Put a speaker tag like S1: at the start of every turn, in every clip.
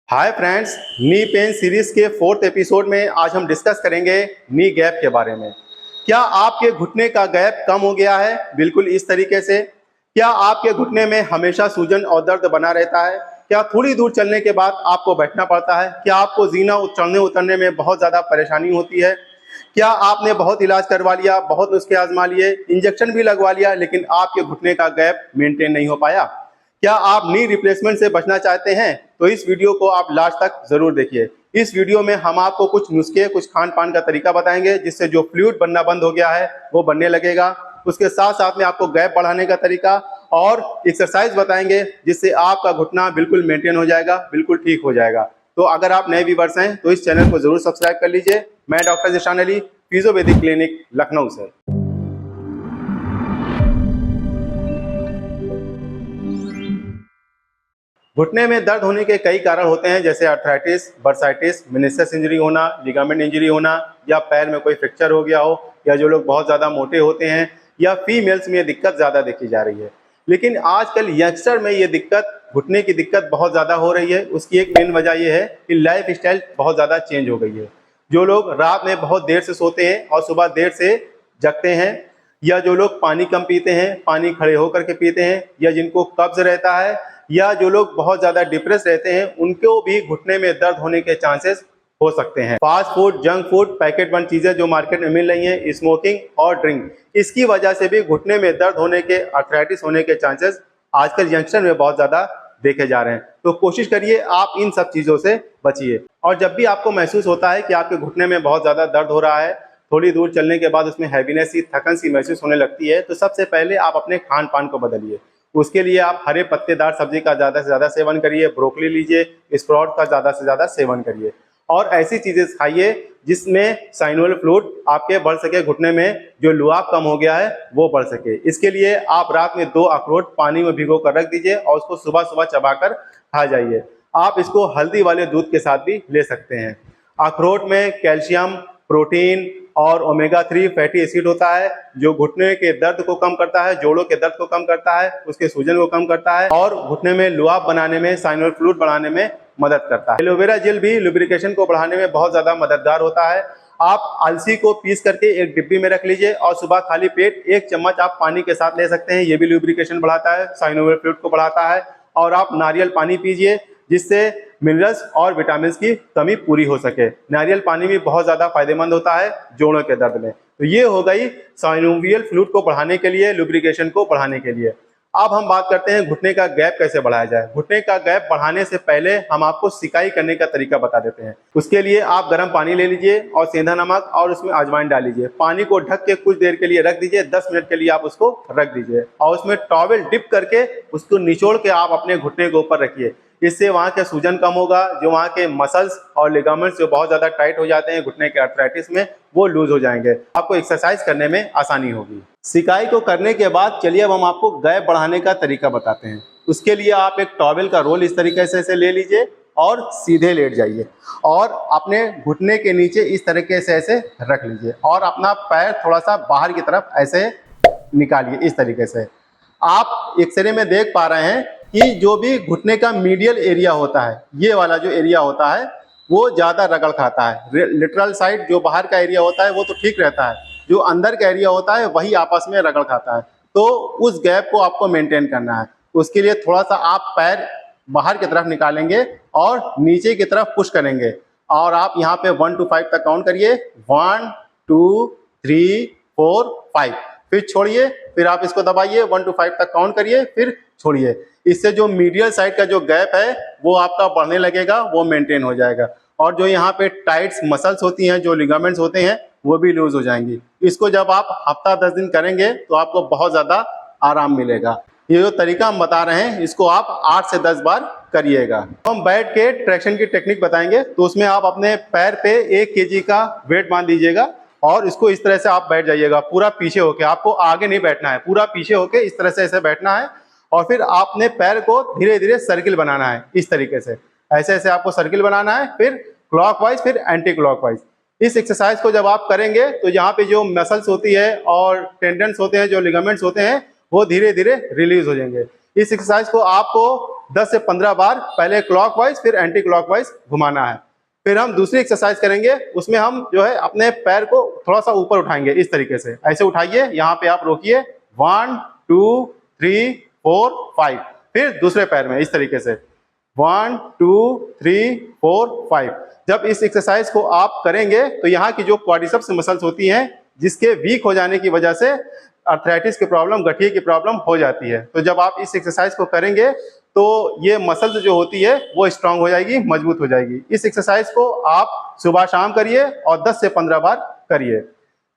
S1: Hi friends, knee pain series के 4th episode में आज हम डिस्कस करेंगे नी गैप के बारे में। क्या आपके घुटने का गैप कम हो गया है? बिल्कुल इस तरीके से। क्या आपके घुटने में हमेशा सूजन और दर्द बना रहता है? क्या थोड़ी दूर चलने के बाद आपको बैठना पड़ता है? क्या आपको जीना चढ़ने उतरने में बहुत ज़्यादा परेशानी होती है? क्या आपने बहुत इलाज करवा लिया, बहुत नुस्खे आजमा लिए, इंजेक्शन भी लगवा लिया, लेकिन आपके घुटने का गैप मेंटेन नहीं हो पाया? क्या आप नी रिप्लेसमेंट से बचना चाहते हैं? तो इस वीडियो को आप लास्ट तक जरूर देखिए। इस वीडियो में हम आपको कुछ नुस्खे, कुछ खान पान का तरीका बताएंगे जिससे जो फ्लूइड बनना बंद हो गया है वो बनने लगेगा। उसके साथ साथ में आपको गैप बढ़ाने का तरीका और एक्सरसाइज बताएंगे जिससे आपका घुटना बिल्कुल मेंटेन हो जाएगा, बिल्कुल ठीक हो जाएगा। तो अगर आप नए व्यूअर्स हैं तो इस चैनल को जरूर सब्सक्राइब कर लीजिए। मैं डॉक्टर जिशान अली, फिजियोपैथिक क्लिनिक लखनऊ से। घुटने में दर्द होने के कई कारण होते हैं, जैसे आर्थराइटिस, बर्साइटिस, मेनिस्कस इंजरी होना, लिगामेंट इंजरी होना, या पैर में कोई फ्रैक्चर हो गया हो, या जो लोग बहुत ज़्यादा मोटे होते हैं, या फीमेल्स में ये दिक्कत ज़्यादा देखी जा रही है। लेकिन आजकल यंगस्टर में ये दिक्कत, घुटने की दिक्कत बहुत ज़्यादा हो रही है। उसकी एक मेन वजह ये है कि लाइफ स्टाइल बहुत ज़्यादा चेंज हो गई है। जो लोग रात में बहुत देर से सोते हैं और सुबह देर से जगते हैं, या जो लोग पानी कम पीते हैं, पानी खड़े होकर के पीते हैं, या जिनको कब्ज रहता है, या जो लोग बहुत ज्यादा डिप्रेस रहते हैं, उनको भी घुटने में दर्द होने के चांसेस हो सकते हैं। Fast food, junk food, packet बंद चीजें जो मार्केट में मिल रही हैं, स्मोकिंग और ड्रिंक, इसकी वजह से भी घुटने में दर्द होने के, आर्थराइटिस होने के चांसेस आजकल यंगस्टर में बहुत ज्यादा देखे जा रहे हैं। तो कोशिश करिए आप इन सब चीजों से बचिए। और जब भी आपको महसूस होता है कि आपके घुटने में बहुत ज्यादा दर्द हो रहा है, थोड़ी दूर चलने के बाद उसमें हैवीनेस सी, थकन सी महसूस होने लगती है, तो सबसे पहले आप अपने खान पान को बदलिए। उसके लिए आप हरे पत्तेदार सब्जी का ज़्यादा से ज़्यादा सेवन करिए, ब्रोकली लीजिए, स्प्राउट का ज़्यादा से ज़्यादा सेवन करिए, और ऐसी चीज़ें खाइए जिसमें साइनोवियल फ्लूइड आपके बढ़ सके, घुटने में जो लुआब कम हो गया है वो बढ़ सके। इसके लिए आप रात में 2 अखरोट पानी में भिगो कर रख दीजिए और उसको सुबह सुबह चबाकर खा जाइए। आप इसको हल्दी वाले दूध के साथ भी ले सकते हैं। अखरोट में कैल्शियम, प्रोटीन और ओमेगा 3 फैटी एसिड होता है, जो घुटने के दर्द को कम करता है, जोड़ों के दर्द को कम करता है, उसके सूजन को कम करता है, और घुटने में लुआब बनाने में, साइनोवियल फ्लूइड बढ़ाने में मदद करता है। एलोवेरा जेल भी लुब्रिकेशन को बढ़ाने में बहुत ज्यादा मददगार होता है। आप अलसी को पीस करके एक डिब्बी में रख लीजिए और सुबह खाली पेट 1 चम्मच आप पानी के साथ ले सकते हैं। ये भी लुब्रिकेशन बढ़ाता है, साइनोवियल फ्लूइड को बढ़ाता है। और आप नारियल पानी पीजिए जिससे मिनरल्स और विटामिन की कमी पूरी हो सके। नारियल पानी भी बहुत ज्यादा फायदेमंद होता है जोड़ों के दर्द में। तो ये हो गई साइनोवियल फ्लूइड को बढ़ाने के लिए, लुब्रिकेशन को बढ़ाने के लिए। अब हम बात करते हैं घुटने का गैप कैसे बढ़ाया जाए। घुटने का गैप बढ़ाने से पहले हम आपको सिकाई करने का तरीका बता देते हैं। उसके लिए आप गर्म पानी ले लीजिए और सेंधा नमक और उसमें अजवाइन डाल लीजिए। पानी को ढक के कुछ देर के लिए रख दीजिए, 10 मिनट के लिए आप उसको रख दीजिए, और उसमें टॉवेल डिप करके उसको निचोड़ के आप अपने घुटने के ऊपर रखिए। इससे वहाँ के सूजन कम होगा, जो वहाँ के मसल्स और लिगामेंट्स जो बहुत ज़्यादा टाइट हो जाते हैं घुटने के आर्थराइटिस में, वो लूज हो जाएंगे। आपको एक्सरसाइज करने में आसानी होगी। सिकाई को करने के बाद चलिए अब हम आपको गैप बढ़ाने का तरीका बताते हैं। उसके लिए आप एक टॉवेल का रोल इस तरीके से ले लीजिए और सीधे लेट जाइए और अपने घुटने के नीचे इस तरीके से ऐसे रख लीजिए और अपना पैर थोड़ा सा बाहर की तरफ ऐसे निकालिए। इस तरीके से आप एक्सरे में देख पा रहे हैं कि जो भी घुटने का मीडियल एरिया होता है, ये वाला जो एरिया होता है वो ज़्यादा रगड़ खाता है। लिटरल साइड जो बाहर का एरिया होता है वो तो ठीक रहता है, जो अंदर का एरिया होता है वही आपस में रगड़ खाता है। तो उस गैप को आपको मेंटेन करना है। उसके लिए थोड़ा सा आप पैर बाहर की तरफ निकालेंगे और नीचे की तरफ पुश करेंगे, और आप यहाँ पे 1 to 5 तक काउंट करिए। 1 2 3 4 5, फिर छोड़िए, फिर आप इसको दबाइए, 1 to 5 तक काउंट करिए, फिर छोड़िए। इससे जो मीडियल साइड का जो गैप है वो आपका बढ़ने लगेगा, वो मेंटेन हो जाएगा, और जो यहाँ पे टाइट्स मसल्स होती हैं, जो लिगामेंट्स होते हैं, वो भी लूज हो जाएंगी। इसको जब आप हफ्ता 10 दिन करेंगे तो आपको बहुत ज्यादा आराम मिलेगा। ये जो तरीका हम बता रहे हैं इसको आप 8 से 10 बार करिएगा। हम बैठ के ट्रैक्शन की टेक्निक बताएंगे, तो उसमें आप अपने पैर पे 1 kg का वेट बांध दीजिएगा और इसको इस तरह से आप बैठ जाइएगा, पूरा पीछे होके। आपको आगे नहीं बैठना है, पूरा पीछे होके इस तरह से ऐसे बैठना है, और फिर आपने पैर को धीरे धीरे सर्किल बनाना है। इस तरीके से ऐसे ऐसे आपको सर्किल बनाना है, फिर क्लॉकवाइज, फिर एंटी क्लॉकवाइज। इस एक्सरसाइज को जब आप करेंगे तो यहाँ पे जो मसल्स होती है और टेंडन्स होते हैं, जो लिगामेंट्स होते हैं, वो धीरे धीरे रिलीज हो जाएंगे। इस एक्सरसाइज को आपको 10 से 15 बार पहले क्लॉकवाइज फिर एंटी क्लॉकवाइज घुमाना है। फिर हम दूसरी एक्सरसाइज करेंगे, उसमें हम जो है अपने पैर को थोड़ा सा ऊपर उठाएंगे इस तरीके से। ऐसे उठाइए, यहाँ पे आप रोकिए, 1 2 3 4 5। फिर दूसरे पैर में इस तरीके से 1 2 3 4 5। जब इस एक्सरसाइज को आप करेंगे तो यहाँ की जो क्वाड्रिसेप्स मसल्स होती हैं, जिसके वीक हो जाने की वजह से आर्थराइटिस की प्रॉब्लम, गठिए की प्रॉब्लम हो जाती है। तो जब आप इस एक्सरसाइज को करेंगे तो ये मसल्स जो होती है वो स्ट्रांग हो जाएगी, मजबूत हो जाएगी। इस एक्सरसाइज को आप सुबह शाम करिए और 10 से 15 बार करिए।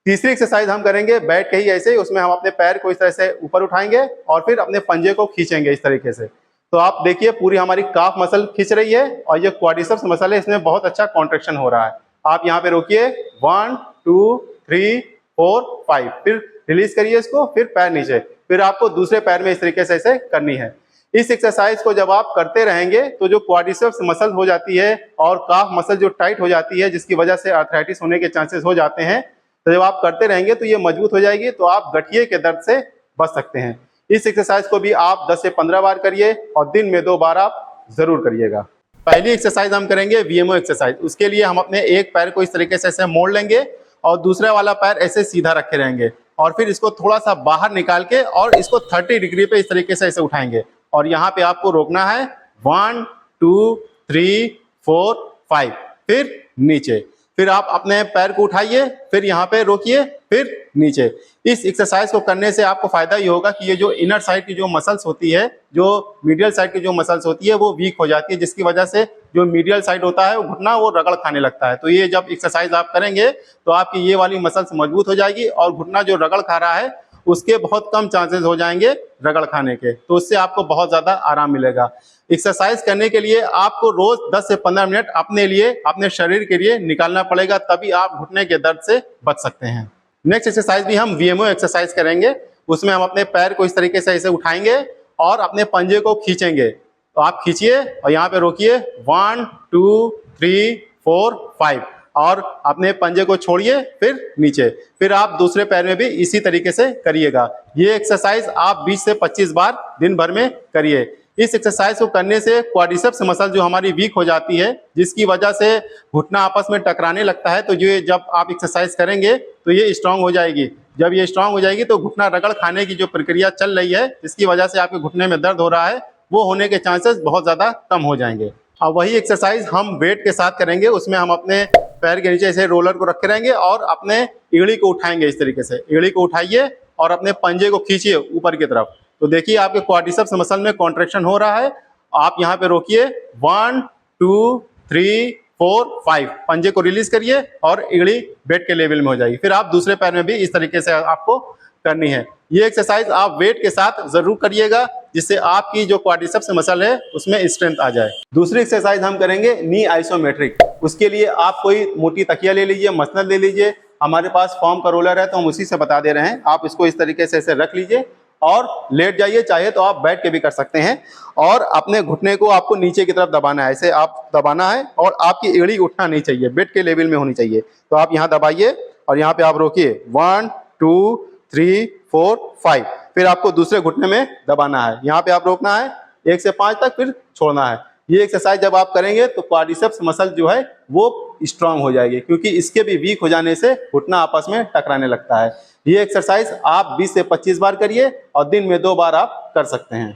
S1: तीसरी एक्सरसाइज हम करेंगे बैठ के ही ऐसे, उसमें हम अपने पैर को इस तरह से ऊपर उठाएंगे और फिर अपने पंजे को खींचेंगे इस तरीके से। तो आप देखिए पूरी हमारी काफ मसल खींच रही है और ये क्वाड्रिसेप्स मसल है, इसमें बहुत अच्छा कॉन्ट्रैक्शन हो रहा है। आप यहाँ पे रोकिए, 1 2 3 4 5, फिर रिलीज करिए इसको, फिर पैर नीचे, फिर आपको दूसरे पैर में इस तरीके से ऐसे करनी है। इस एक्सरसाइज को जब आप करते रहेंगे तो जो क्वाड्रिसेप्स मसल हो जाती है और काफ मसल जो टाइट हो जाती है, जिसकी वजह से आर्थराइटिस होने के चांसेस हो जाते हैं, तो जब आप करते रहेंगे तो ये मजबूत हो जाएगी, तो आप गठिए के दर्द से बच सकते हैं। इस एक्सरसाइज को भी आप 10 से 15 बार करिए और दिन में 2 बार आप जरूर करिएगा। पहली एक्सरसाइज हम करेंगे VMO एक्सरसाइज। उसके लिए हम अपने एक पैर को इस तरीके से ऐसे मोड़ लेंगे और दूसरा वाला पैर ऐसे सीधा रखे रहेंगे और फिर इसको थोड़ा सा बाहर निकाल के और इसको 30 डिग्री पे इस तरीके से ऐसे उठाएंगे और यहाँ पे आपको रोकना है 1 2 3 4 5, फिर नीचे, फिर आप अपने पैर को उठाइए, फिर यहाँ पे रोकिए, फिर नीचे। इस एक्सरसाइज को करने से आपको फायदा ये होगा कि ये जो इनर साइड की जो मसल्स होती है, जो मीडियल साइड की जो मसल्स होती है वो वीक हो जाती है, जिसकी वजह से जो मीडियल साइड होता है वो घुटना वो रगड़ खाने लगता है। तो ये जब एक्सरसाइज आप करेंगे तो आपकी ये वाली मसल्स मजबूत हो जाएगी और घुटना जो रगड़ खा रहा है उसके बहुत कम चांसेस हो जाएंगे रगड़ खाने के, तो उससे आपको बहुत ज्यादा आराम मिलेगा। एक्सरसाइज करने के लिए आपको रोज 10 से 15 मिनट अपने लिए, अपने शरीर के लिए निकालना पड़ेगा, तभी आप घुटने के दर्द से बच सकते हैं। नेक्स्ट एक्सरसाइज भी हम VMO एक्सरसाइज करेंगे। उसमें हम अपने पैर को इस तरीके से ऐसे उठाएंगे और अपने पंजे को खींचेंगे। तो आप खींचिए और यहाँ पे रोकिए, 1 2 3 4 5 और अपने पंजे को छोड़िए, फिर नीचे, फिर आप दूसरे पैर में भी इसी तरीके से करिएगा। ये एक्सरसाइज आप 20 से 25 बार दिन भर में करिए। इस एक्सरसाइज को करने से क्वाड्रिसेप्स मसल जो हमारी वीक हो जाती है, जिसकी वजह से घुटना आपस में टकराने लगता है, तो ये जब आप एक्सरसाइज करेंगे तो ये स्ट्रांग हो जाएगी। जब ये स्ट्रांग हो जाएगी तो घुटना रगड़ खाने की जो प्रक्रिया चल रही है, जिसकी वजह से आपके घुटने में दर्द हो रहा है, वो होने के चांसेस बहुत ज्यादा कम हो जाएंगे। अब वही एक्सरसाइज हम वेट के साथ करेंगे। उसमें हम अपने पैर के नीचे ऐसे रोलर को रखे रहेंगे और अपने एड़ी को उठाएंगे इस तरीके से। एड़ी को उठाइए और अपने पंजे को खींचिए ऊपर की तरफ। तो देखिए आपके क्वाड्रिसेप्स मसल में कॉन्ट्रैक्शन हो रहा है। आप यहाँ पे रोकिए, 1 2 3 4 5, पंजे को रिलीज करिए और एड़ी बेड के लेवल में हो जाएगी। फिर आप दूसरे पैर में भी इस तरीके से आपको करनी है। ये एक्सरसाइज आप वेट के साथ जरूर करिएगा, जिससे आपकी जो क्वाड्रिसेप्स मसल है उसमें स्ट्रेंथ आ जाए। दूसरी एक्सरसाइज हम करेंगे नी आइसोमेट्रिक। उसके लिए आप कोई मोटी तकिया ले लीजिए, मसनद ले लीजिए। हमारे पास फॉर्म का रोलर है तो हम उसी से बता दे रहे हैं। आप इसको इस तरीके से ऐसे रख लीजिए और लेट जाइए, चाहे तो आप बैठ के भी कर सकते हैं। और अपने घुटने को आपको नीचे की तरफ दबाना है, ऐसे आप दबाना है और आपकी एड़ी उठना नहीं चाहिए, बेड के लेवल में होनी चाहिए। तो आप यहाँ दबाइए और यहाँ पे आप रोकिए, 1 2 3 4 5, फिर आपको दूसरे घुटने में दबाना है। यहाँ पे आप रोकना है 1 से 5 तक, फिर छोड़ना है। ये एक्सरसाइज जब आप करेंगे तो क्वाड्रिसेप्स मसल जो है वो स्ट्रांग हो जाएगी, क्योंकि इसके भी वीक हो जाने से घुटना आपस में टकराने लगता है। ये एक्सरसाइज आप 20 से 25 बार करिए और दिन में 2 बार आप कर सकते हैं।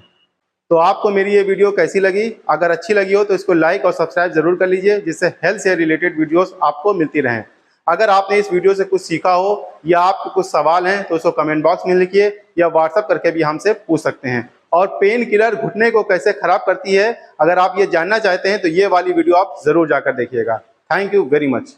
S1: तो आपको मेरी ये वीडियो कैसी लगी? अगर अच्छी लगी हो तो इसको लाइक और सब्सक्राइब जरूर कर लीजिए, जिससे हेल्थ से रिलेटेड वीडियोस आपको मिलती रहें। अगर आपने इस वीडियो से कुछ सीखा हो या आपके कुछ सवाल हैं तो उसको कमेंट बॉक्स में लिखिए या व्हाट्सएप करके भी हमसे पूछ सकते हैं। और पेन किलर घुटने को कैसे खराब करती है, अगर आप ये जानना चाहते हैं तो ये वाली वीडियो आप जरूर जाकर देखिएगा। Thank you very much.